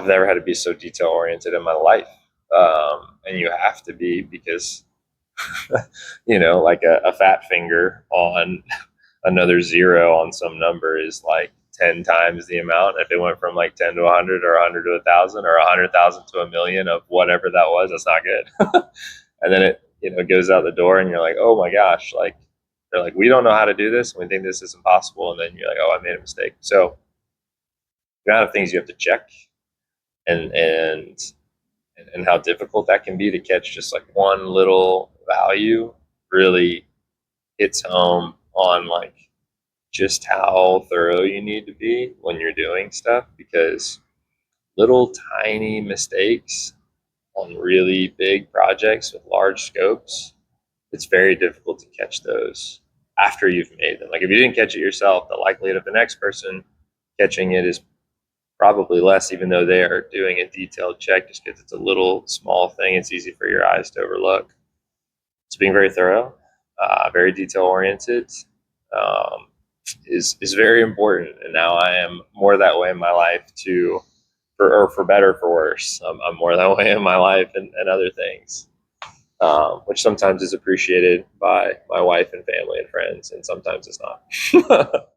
I've never had to be so detail oriented in my life. And you have to be, because like a fat finger on another zero on some number is like 10 times the amount. If it went from like 10 to 100 or 100 to 1,000 or 100,000 to a million of whatever that was, that's not good. And then it goes out the door and you're like, oh my gosh, like they're like, we don't know how to do this. And we think this is impossible. And then you're like, oh, I made a mistake. So the amount of things you have to check, and how difficult that can be to catch just like one little value really hits home on like just how thorough you need to be when you're doing stuff, because little tiny mistakes on really big projects with large scopes, it's very difficult to catch those after you've made them. Like if you didn't catch it yourself, the likelihood of the next person catching it is probably less, even though they are doing a detailed check, just because it's a little small thing. It's easy for your eyes to overlook. So being very thorough, very detail oriented, is very important. And now I am more that way in my life too, for better or for worse. I'm more that way in my life and other things, which sometimes is appreciated by my wife and family and friends, and sometimes it's not.